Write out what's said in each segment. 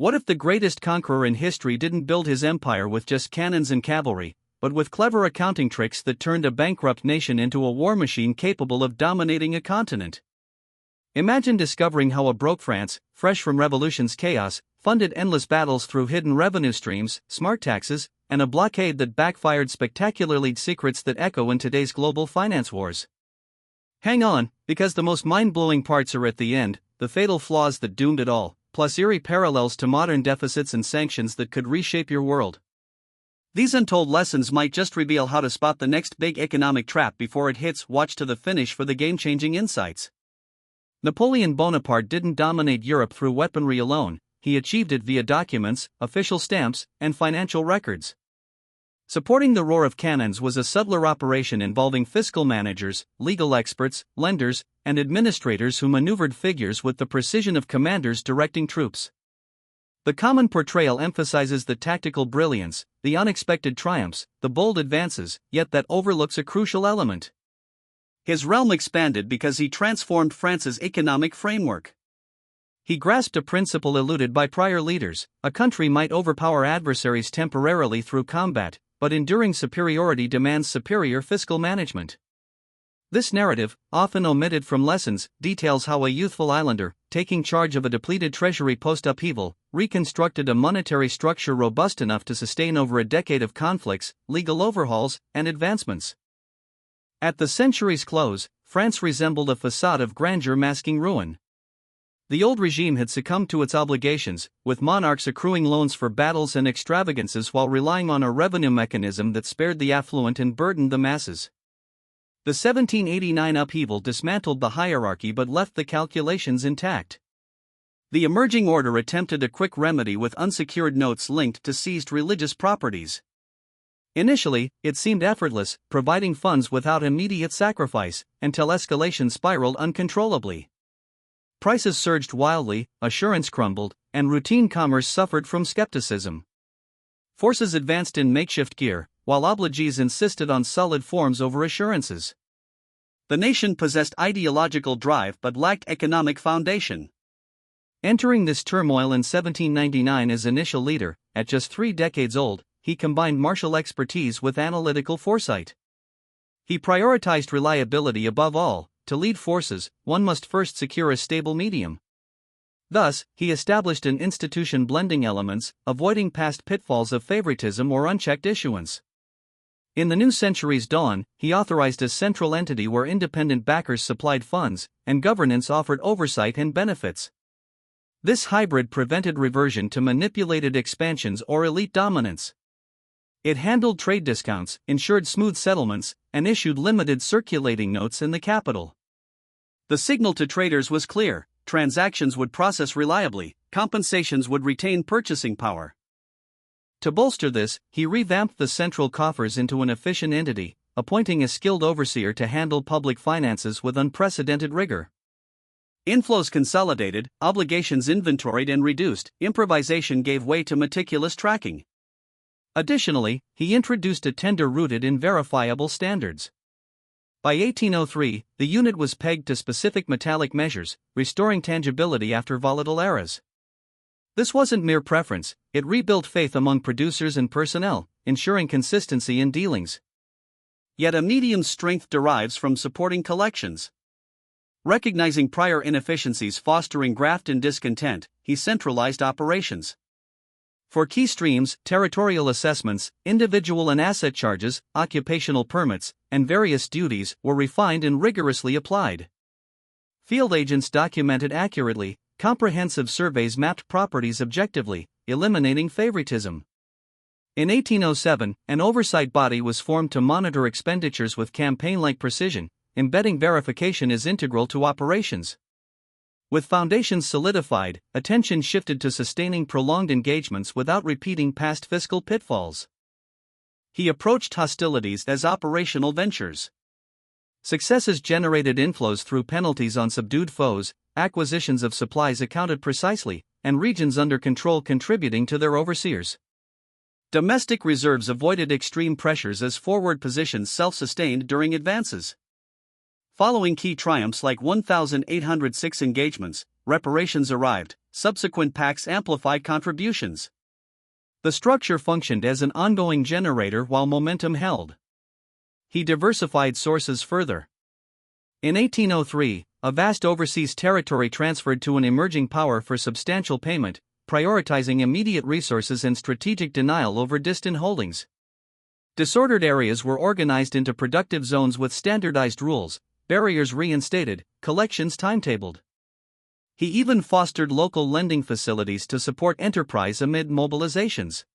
What if the greatest conqueror in history didn't build his empire with just cannons and cavalry, but with clever accounting tricks that turned a bankrupt nation into a war machine capable of dominating a continent? Imagine discovering how a broke France, fresh from revolution's chaos, funded endless battles through hidden revenue streams, smart taxes, and a blockade that backfired, spectacularly secrets that echo in today's global finance wars. Hang on, because the most mind-blowing parts are at the end, the fatal flaws that doomed it all, plus eerie parallels to modern deficits and sanctions that could reshape your world. These untold lessons might just reveal how to spot the next big economic trap before it hits. Watch to the finish for the game-changing insights. Napoleon Bonaparte didn't dominate Europe through weaponry alone, he achieved it via documents, official stamps, and financial records. Supporting the roar of cannons was a subtler operation involving fiscal managers, legal experts, lenders, and administrators who maneuvered figures with the precision of commanders directing troops. The common portrayal emphasizes the tactical brilliance, the unexpected triumphs, the bold advances, yet that overlooks a crucial element. His realm expanded because he transformed France's economic framework. He grasped a principle eluded by prior leaders: a country might overpower adversaries temporarily through combat, but enduring superiority demands superior fiscal management. This narrative, often omitted from lessons, details how a youthful islander, taking charge of a depleted treasury post-upheaval, reconstructed a monetary structure robust enough to sustain over a decade of conflicts, legal overhauls, and advancements. At the century's close, France resembled a facade of grandeur masking ruin. The old regime had succumbed to its obligations, with monarchs accruing loans for battles and extravagances while relying on a revenue mechanism that spared the affluent and burdened the masses. The 1789 upheaval dismantled the hierarchy but left the calculations intact. The emerging order attempted a quick remedy with unsecured notes linked to seized religious properties. Initially, it seemed effortless, providing funds without immediate sacrifice, until escalation spiraled uncontrollably. Prices surged wildly, assurance crumbled, and routine commerce suffered from skepticism. Forces advanced in makeshift gear, while obligees insisted on solid forms over assurances. The nation possessed ideological drive but lacked economic foundation. Entering this turmoil in 1799 as initial leader, at just 3 decades old, he combined martial expertise with analytical foresight. He prioritized reliability above all. To lead forces, one must first secure a stable medium. Thus, he established an institution blending elements, avoiding past pitfalls of favoritism or unchecked issuance. In the new century's dawn, he authorized a central entity where independent backers supplied funds, and governance offered oversight and benefits. This hybrid prevented reversion to manipulated expansions or elite dominance. It handled trade discounts, ensured smooth settlements, and issued limited circulating notes in the capital. The signal to traders was clear: transactions would process reliably, compensations would retain purchasing power. To bolster this, he revamped the central coffers into an efficient entity, appointing a skilled overseer to handle public finances with unprecedented rigor. Inflows consolidated, obligations inventoried and reduced, improvisation gave way to meticulous tracking. Additionally, he introduced a tender rooted in verifiable standards. By 1803, the unit was pegged to specific metallic measures, restoring tangibility after volatile eras. This wasn't mere preference, it rebuilt faith among producers and personnel, ensuring consistency in dealings. Yet a medium's strength derives from supporting collections. Recognizing prior inefficiencies fostering graft and discontent, he centralized operations. For key streams, territorial assessments, individual and asset charges, occupational permits, and various duties were refined and rigorously applied. Field agents documented accurately, comprehensive surveys mapped properties objectively, eliminating favoritism. In 1807, an oversight body was formed to monitor expenditures with campaign-like precision, embedding verification as integral to operations. With foundations solidified, attention shifted to sustaining prolonged engagements without repeating past fiscal pitfalls. He approached hostilities as operational ventures. Successes generated inflows through penalties on subdued foes, acquisitions of supplies accounted precisely, and regions under control contributing to their overseers. Domestic reserves avoided extreme pressures as forward positions self-sustained during advances. Following key triumphs like 1,806 engagements, reparations arrived, subsequent pacts amplified contributions. The structure functioned as an ongoing generator while momentum held. He diversified sources further. In 1803, a vast overseas territory transferred to an emerging power for substantial payment, prioritizing immediate resources and strategic denial over distant holdings. Disordered areas were organized into productive zones with standardized rules, barriers reinstated, collections timetabled. He even fostered local lending facilities to support enterprise amid mobilizations.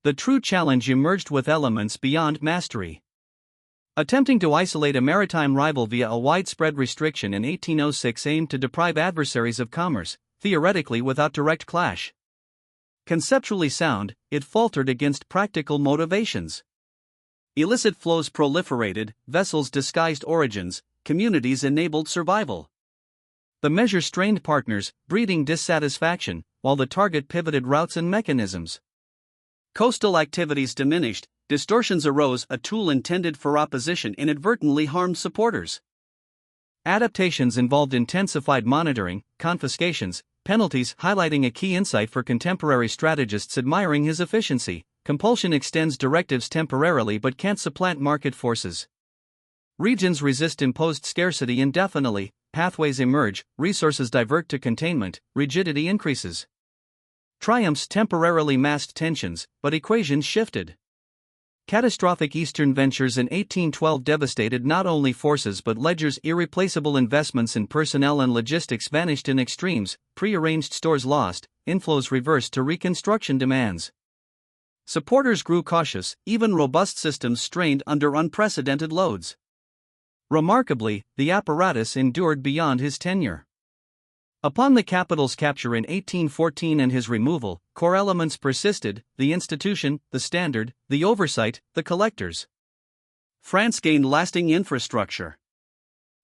The true challenge emerged with elements beyond mastery. Attempting to isolate a maritime rival via a widespread restriction in 1806 aimed to deprive adversaries of commerce, theoretically without direct clash. Conceptually sound, it faltered against practical motivations. Illicit flows proliferated, vessels disguised origins, communities enabled survival. The measure strained partners, breeding dissatisfaction, while the target pivoted routes and mechanisms. Coastal activities diminished, distortions arose. A tool intended for opposition inadvertently harmed supporters. Adaptations involved intensified monitoring, confiscations, penalties, highlighting a key insight for contemporary strategists admiring his efficiency. Compulsion extends directives temporarily but can't supplant market forces. Regions resist imposed scarcity indefinitely, pathways emerge, resources divert to containment, rigidity increases. Triumphs temporarily masked tensions, but equations shifted. Catastrophic Eastern ventures in 1812 devastated not only forces but ledgers. Irreplaceable investments in personnel and logistics vanished in extremes, prearranged stores lost, inflows reversed to reconstruction demands. Supporters grew cautious, even robust systems strained under unprecedented loads. Remarkably, the apparatus endured beyond his tenure. Upon the capital's capture in 1814 and his removal, core elements persisted: the institution, the standard, the oversight, the collectors. France gained lasting infrastructure.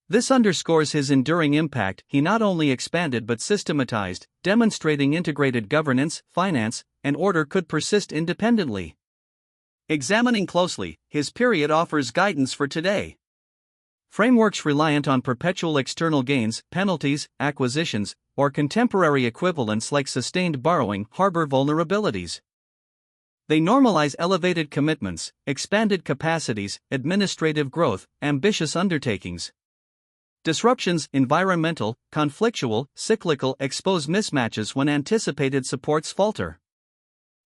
This underscores his enduring impact. He not only expanded but systematized, demonstrating integrated governance, finance, and order could persist independently. Examining closely, his period offers guidance for today. Frameworks reliant on perpetual external gains, penalties, acquisitions, or contemporary equivalents like sustained borrowing harbor vulnerabilities. They normalize elevated commitments, expanded capacities, administrative growth, ambitious undertakings. Disruptions, environmental, conflictual, cyclical, expose mismatches when anticipated supports falter.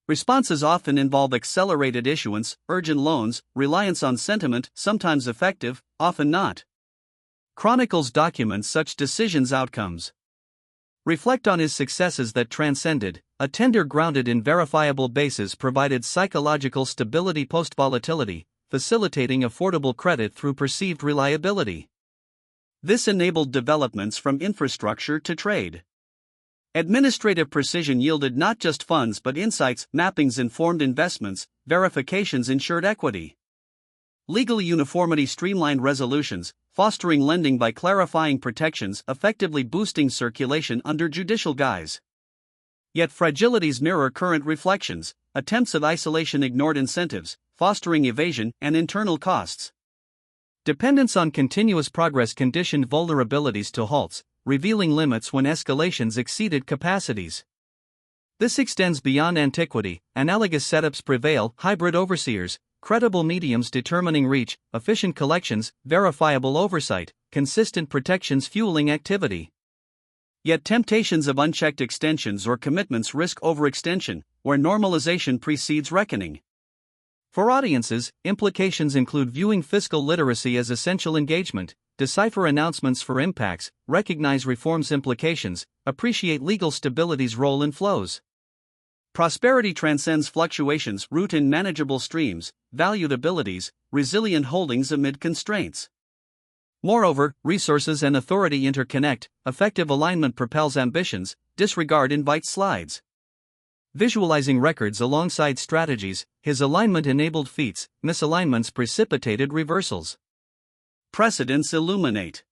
Responses often involve accelerated issuance, urgent loans, reliance on sentiment, sometimes effective, often not. Chronicles documents such decisions' outcomes. Reflect on his successes that transcended. A tender grounded in verifiable bases provided psychological stability post-volatility, facilitating affordable credit through perceived reliability. This enabled developments from infrastructure to trade. Administrative precision yielded not just funds but insights. Mappings informed investments, verifications ensured equity. Legal uniformity streamlined resolutions, fostering lending by clarifying protections, effectively boosting circulation under judicial guise. Yet fragilities mirror current reflections. Attempts at isolation ignored incentives, fostering evasion and internal costs. Dependence on continuous progress conditioned vulnerabilities to halts, revealing limits when escalations exceeded capacities. This extends beyond antiquity. Analogous setups prevail: hybrid overseers, credible mediums determining reach, efficient collections, verifiable oversight, consistent protections fueling activity. Yet temptations of unchecked extensions or commitments risk overextension, where normalization precedes reckoning. For audiences, implications include viewing fiscal literacy as essential engagement, decipher announcements for impacts, recognize reforms' implications, appreciate legal stability's role in flows. Prosperity transcends fluctuations, root in manageable streams, valued abilities, resilient holdings amid constraints. Moreover, resources and authority interconnect, effective alignment propels ambitions, disregard invites slides. Visualizing records alongside strategies, his alignment enabled feats, misalignments precipitated reversals. Precedents illuminate.